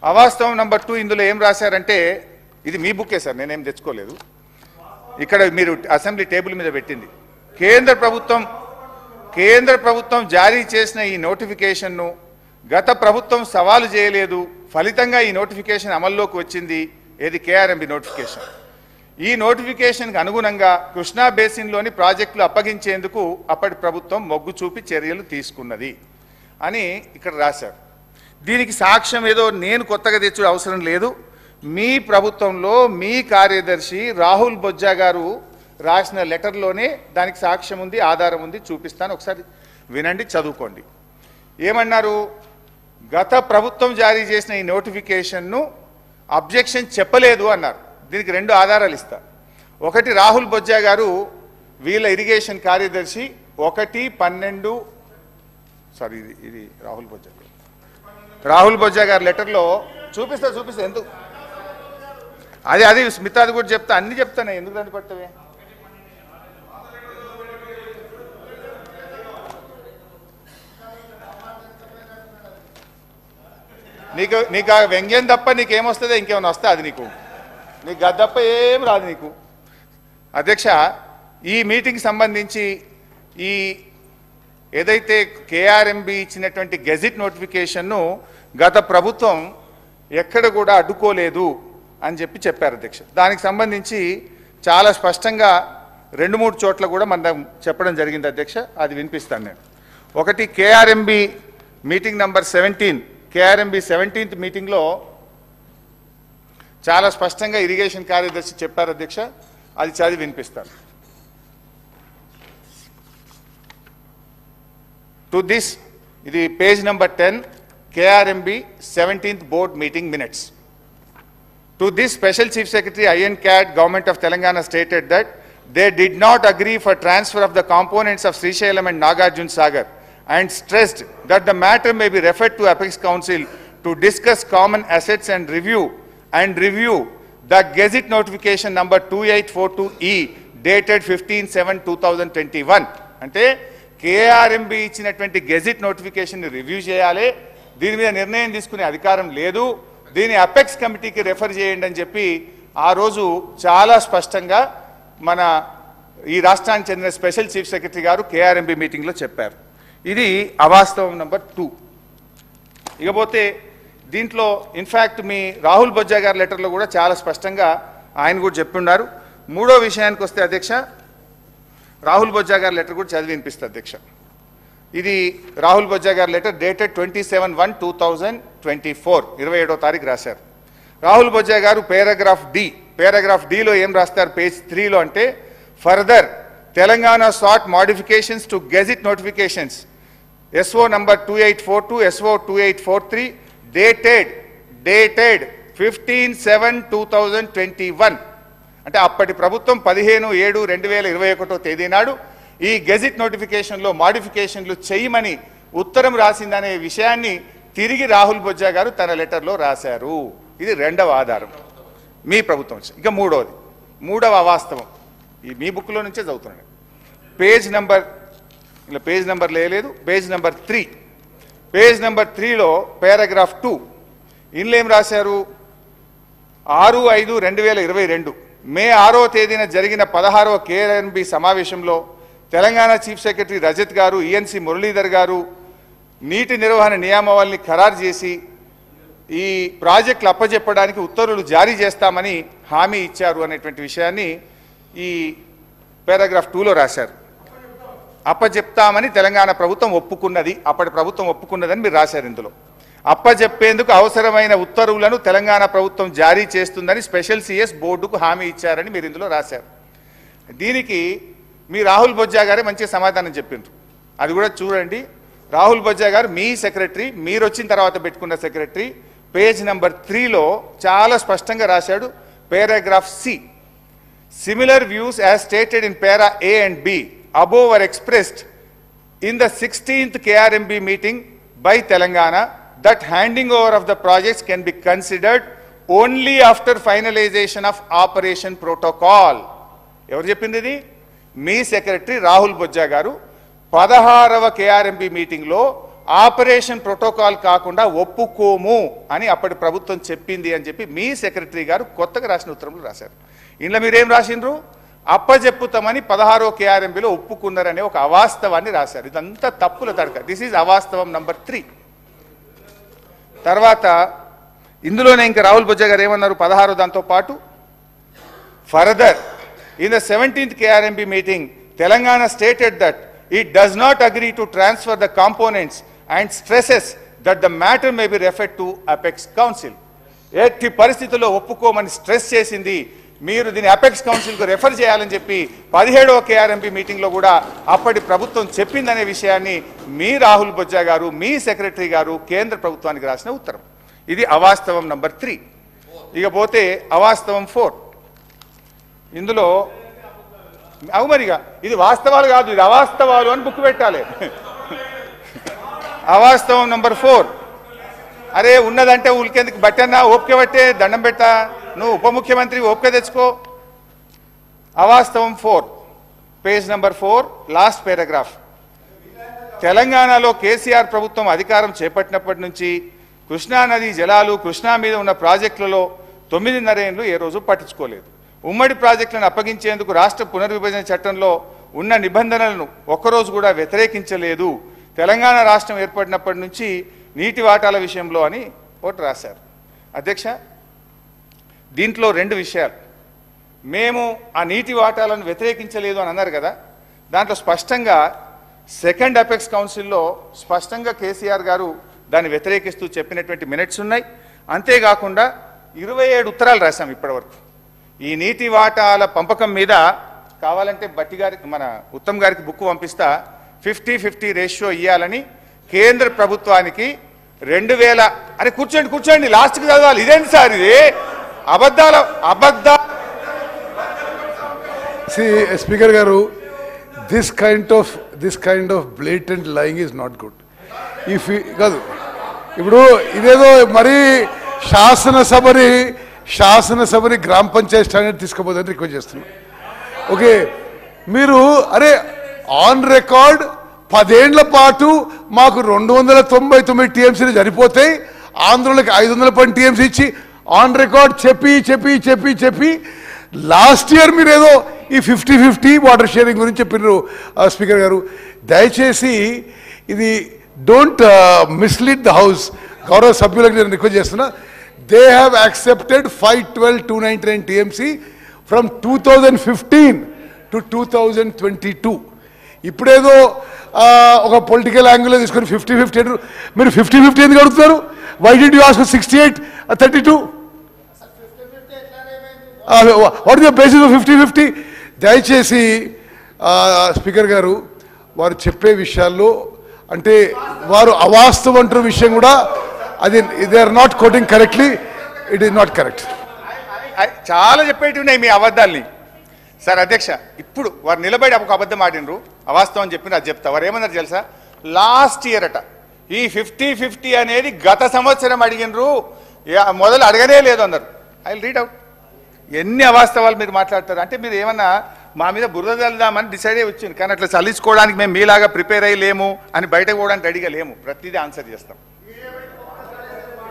అవాస్తవం నంబర్ 2 ఇందులో ఏం రాశారంటే, ఇది మీ బుక్కే సార్, నేనేం తెచ్చుకోలేదు, ఇక్కడ మీరు అసెంబ్లీ టేబుల్ మీద పెట్టింది. కేంద్ర ప్రభుత్వం జారీ చేసిన ఈ నోటిఫికేషన్ను గత ప్రభుత్వం సవాలు చేయలేదు, ఫలితంగా ఈ నోటిఫికేషన్ అమల్లోకి వచ్చింది. ఏది? KRMB notification. ఈ నోటిఫికేషన్కి అనుగుణంగా కృష్ణా బేసిన్లోని ప్రాజెక్టులు అప్పగించేందుకు అప్పటి ప్రభుత్వం మొగ్గు చూపి చర్యలు తీసుకున్నది అని ఇక్కడ రాశారు. దీనికి సాక్ష్యం ఏదో నేను కొత్తగా తెచ్చే అవసరం లేదు. మీ ప్రభుత్వంలో మీ కార్యదర్శి రాహుల్ బొజ్జా గారు రాసిన లెటర్లోనే దానికి సాక్ష్యం ఉంది, ఆధారం ఉంది, చూపిస్తాను. ఒకసారి వినండి, చదువుకోండి. ఏమన్నారు? గత ప్రభుత్వం జారీ చేసిన ఈ నోటిఫికేషన్ను అబ్జెక్షన్ చెప్పలేదు అన్నారు. దీనికి 2 ఆధారాలు ఇస్తా. ఒకటి, రాహుల్ బొజ్జా గారు వీళ్ళ ఇరిగేషన్ కార్యదర్శి 1/12 సారీ ఇది రాహుల్ బొజ్జా గారి లెటర్లో చూపిస్తా ఎందుకు అది స్మితాది కూడా చెప్తా, అన్ని చెప్తానే, ఎందుకు దాన్ని పట్టవే? నీకు ఆ వ్యంగ్యం తప్ప నీకేమొస్తుందో ఇంకేమైనా వస్తా, అది నీకు గద్దప్ప ఏం రాదు నీకు. అధ్యక్ష, ఈ మీటింగ్ సంబంధించి ఈ ఏదైతే కేఆర్ఎంబి ఇచ్చినటువంటి గెజిట్ నోటిఫికేషన్ను గత ప్రభుత్వం ఎక్కడ కూడా అడ్డుకోలేదు అని చెప్పారు అధ్యక్ష. దానికి సంబంధించి చాలా స్పష్టంగా 2-3 చోట్ల కూడా మనం చెప్పడం జరిగింది అధ్యక్ష. అది వినిపిస్తాను నేను. ఒకటి, KRMB meeting number 17, KRMB 17th మీటింగ్లో చాలా స్పష్టంగా ఇరిగేషన్ కార్యదర్శి చెప్పారు అధ్యక్ష. అది చదివి వినిపిస్తాను. టు దిస్, ఇది page number 10, KRMB 17th board meeting minutes. To this, Special Chief Secretary INCAD Government of Telangana stated that they did not agree for transfer of the components of Srisailam and Nagarjuna Sagar and stressed that the matter may be referred to Apex Council to discuss common assets and review the Gazette notification number 2842E dated 15/7/2021. అంటే KRMB ఇచ్చినటువంటి gazette notification review చేయాలి, దీని మీద నిర్ణయం తీసుకునే అధికారం లేదు, దీని అపెక్స్ కమిటీకి రెఫర్ చేయండి అని చెప్పి ఆ రోజు చాలా స్పష్టంగా మన ఈ రాష్ట్రానికి చెందిన స్పెషల్ చీఫ్ సెక్రటరీ గారు కేఆర్ఎంబి మీటింగ్లో చెప్పారు. ఇది అవాస్తవం నంబర్ 2. ఇకపోతే దీంట్లో ఇన్ఫ్యాక్ట్ మీ రాహుల్ బొజ్జా గారి లెటర్లో కూడా చాలా స్పష్టంగా ఆయన కూడా చెప్పున్నారు. 3వ విషయానికి వస్తే అధ్యక్ష, రాహుల్ బొజ్జా గారి లెటర్ కూడా చదివి వినిపిస్తుంది అధ్యక్ష. ఇది రాహుల్ బొజ్జా గారి లెటర్ డేటెడ్ 27/1/2024, 27వ తారీఖు రాశారు. రాహుల్ బొజ్జా గారు పారాగ్రాఫ్ డిలో ఏం రాస్తారు పేజ్ 3లో అంటే, ఫర్దర్ తెలంగాణ సాట్ modifications to gazette notifications SO number 2842, SO 2843 dated 15/7/2021. అంటే అప్పటి ప్రభుత్వం 15/7/2021 తేదీ నాడు ఈ గెజిట్ నోటిఫికేషన్లో మోడిఫికేషన్లు చేయమని ఉత్తరం రాసిందనే విషయాన్ని తిరిగి రాహుల్ బొజ్జా గారు తన లెటర్లో రాశారు. ఇది 2వ ఆధారం మీ ప్రభుత్వం. ఇక 3వ అవాస్తవం, ఈ మీ బుక్లో నుంచే చదువుతున్నాను. పేజ్ నెంబర్ లేదు, పేజ్ నెంబర్ 3. పేజ్ నెంబర్ 3లో పారాగ్రాఫ్ 2 ఇందులో ఏం రాశారు? 6/5/2022 మే 6వ తేదీన జరిగిన 16వ కేఆర్ఎంబి సమావేశంలో తెలంగాణ చీఫ్ సెక్రటరీ రజత్ గారు, ENC మురళీధర్ గారు నీటి నిర్వహణ నియామావళిని ఖరారు చేసి ఈ ప్రాజెక్టులు అప్పజెప్పడానికి ఉత్తర్వులు జారీ చేస్తామని హామీ ఇచ్చారు అనేటువంటి విషయాన్ని ఈ పారాగ్రాఫ్ 2లో రాశారు. అప్పజెప్తామని తెలంగాణ ప్రభుత్వం ఒప్పుకున్నది, అప్పటి ప్రభుత్వం ఒప్పుకున్నదని మీరు రాశారు. ఇందులో అప్పజెప్పేందుకు అవసరమైన ఉత్తర్వులను తెలంగాణ ప్రభుత్వం జారీ చేస్తుందని స్పెషల్ CS బోర్డుకు హామీ ఇచ్చారని మీరు ఇందులో రాశారు. దీనికి మీ రాహుల్ బొజ్జా గారే మంచి సమాధానం చెప్పిండ్రు. అది కూడా చూడండి. రాహుల్ బొజ్జా గారు మీ సెక్రటరీ, మీరు వచ్చిన తర్వాత పెట్టుకున్న సెక్రటరీ, పేజ్ నెంబర్ 3లో చాలా స్పష్టంగా రాశాడు. Paragraph C, similar views as stated in para A and B above were expressed in the 16th KRMB meeting by Telangana that handing over of the projects can be considered only after finalization of operation protocol. ఎవరు చెప్పింది ఇది? మీ secretary Rahul Bojja గారు 16వ KRMB మీటింగ్లో operation protocol కాకుండా ఒప్పుకోము అని అప్పటి ప్రభుత్వం చెప్పింది అని చెప్పి మీ సెక్రటరీ గారు కొత్తగా రాసిన ఉత్తరంలో రాశారు. ఇంట్లో మీరేం రాసిండ్రు? అప్పజెప్పుతామని 16వ KRMBలో ఒప్పుకున్నారనే ఒక అవాస్తవాన్ని రాశారు. ఇదంతా తప్పుల తడక. దిస్ ఈజ్ అవాస్తవం నంబర్ 3. తర్వాత ఇందులోనే ఇంకా రాహుల్ బొజ్జా గారు ఏమన్నారు 16వ దాంతో పాటు, further in the 17th KRMB meeting Telangana stated that it does not agree to transfer the components and stresses that the matter may be referred to Apex Council. ఎట్టి పరిస్థితుల్లో ఒప్పుకోమని స్ట్రెస్ చేసింది. మీరు దీన్ని అపెక్స్ కౌన్సిల్కు రెఫర్ చేయాలని చెప్పి 17వ KRMB మీటింగ్లో కూడా అప్పటి ప్రభుత్వం చెప్పిందనే విషయాన్ని మీ రాహుల్ బొజ్జా గారు, మీ సెక్రటరీ గారు కేంద్ర ప్రభుత్వానికి రాసిన ఉత్తరం. ఇది అవాస్తవం నంబర్ 3. ఇక పోతే అవాస్తవం 4. ఇందులో అవుమరిగా ఇది వాస్తవాలు కాదు, ఇది అవాస్తవాలు అని బుక్ పెట్టాలి. అవాస్తవం నంబర్ 4. అరే ఉన్నదంటే ఉలికేందుకు బట్టన్నా ఓపిక పట్టే దండం పెట్టా, నువ్వు ఉప ముఖ్యమంత్రి ఓపిక తెచ్చుకో. అవాస్తవం 4, పేజ్ నంబర్ 4, లాస్ట్ పారాగ్రాఫ్. తెలంగాణలో కేసీఆర్ ప్రభుత్వం అధికారం చేపట్టినప్పటి నుంచి కృష్ణానది జలాలు, కృష్ణా మీద ఉన్న ప్రాజెక్టులలో 9.5 ఏళ్ళు ఏ రోజు పట్టించుకోలేదు. ఉమ్మడి ప్రాజెక్టులను అప్పగించేందుకు రాష్ట్ర పునర్విభజన చట్టంలో ఉన్న నిబంధనలను ఒక్కరోజు కూడా వ్యతిరేకించలేదు. తెలంగాణ రాష్ట్రం ఏర్పడినప్పటి నుంచి నీటి వాటాల విషయంలో అని ఒకటి రాశారు. అధ్యక్ష, దీంట్లో 2 విషయాలు. మేము ఆ నీటి వాటాలను వ్యతిరేకించలేదు అని అన్నారు కదా, దాంట్లో స్పష్టంగా 2nd అపెక్స్ కౌన్సిల్లో స్పష్టంగా కేసీఆర్ గారు దాన్ని వ్యతిరేకిస్తూ చెప్పినటువంటి మినిట్స్ ఉన్నాయి. అంతేకాకుండా 27 ఉత్తరాలు రాశాం ఇప్పటివరకు. ఈ నీటి వాటాల పంపకం మీద కావాలంటే బట్టి గారికి, మన ఉత్తమ్ గారికి బుక్ పంపిస్తా. 50-50 రేషియో ఇవ్వాలని కేంద్ర ప్రభుత్వానికి 2000 అరే కూర్చోండి లాస్ట్కి చదవాలి. ఇదేంటి సార్ ఇది? అబద్ధాల స్పీకర్ గారు, this kind of blatant lying is not good. కాదు ఇప్పుడు ఇదేదో మరీ శాసనసభని గ్రామ పంచాయతీ స్టాండర్డ్ తీసుకుపోదని రిక్వెస్ట్ చేస్తున్నాం. ఓకే, మీరు అరే ఆన్ రికార్డ్ 10 ఏళ్ల పాటు మాకు 299 TMCలు సరిపోతాయి, ఆంధ్రలోకి 510 TMC ఇచ్చి ఆన్ రికార్డ్ చెప్పి లాస్ట్ ఇయర్ మీరు ఏదో ఈ 50-50 వాటర్ షేరింగ్ గురించి చెప్పినారు. స్పీకర్ గారు, దయచేసి ఇది డోంట్ మిస్లీడ్ ద హౌస్. గౌరవ సభ్యులకు నేను రిక్వెస్ట్ చేస్తున్నా. They have accepted 512,299 TMC from 2015 to 2022. ఇప్పుడేదో ఒక పొలిటికల్ యాంగిల్లో తీసుకొని 50-50 అంటారు. మీరు 50-50 ఎందుకు అడుగుతున్నారు? Why did you ask 68-32? What is the basis of 50-50? దయచేసి స్పీకర్ గారు, వారు చెప్పే విషయాల్లో అంటే వారు అవాస్తవం అంటున్న విషయం కూడా అది they are not quoting correctly. It is not correct. చాలా చెప్పేటి ఉన్నాయి మీ అబద్ధాల్ని. సార్ అధ్యక్ష, ఇప్పుడు వారు నిలబడి ఒక అబద్ధం ఆడినరు, అవాస్తవం చెప్పిన అది చెప్తా. వారు ఏమన్నారు తెలుసా? లాస్ట్ ఇయర్ అట ఈ 50-50 అనేది గత సంవత్సరం అడిగినరు, మొదలు అడగనే లేదు అన్నారు. I will read out. ఎన్ని అవాస్తవాలు మీరు మాట్లాడతారు అంటే, మీరు ఏమన్నా మా మీద బురద చల్దామని డిసైడ్ అయ్యి వచ్చింది. కానీ అట్లా చల్లించుకోవడానికి మేము మీలాగా ప్రిపేర్ అయ్యి లేము అని బయటకు పోవడానికి రెడీగా లేము. ప్రతిదీ ఆన్సర్ చేస్తాం.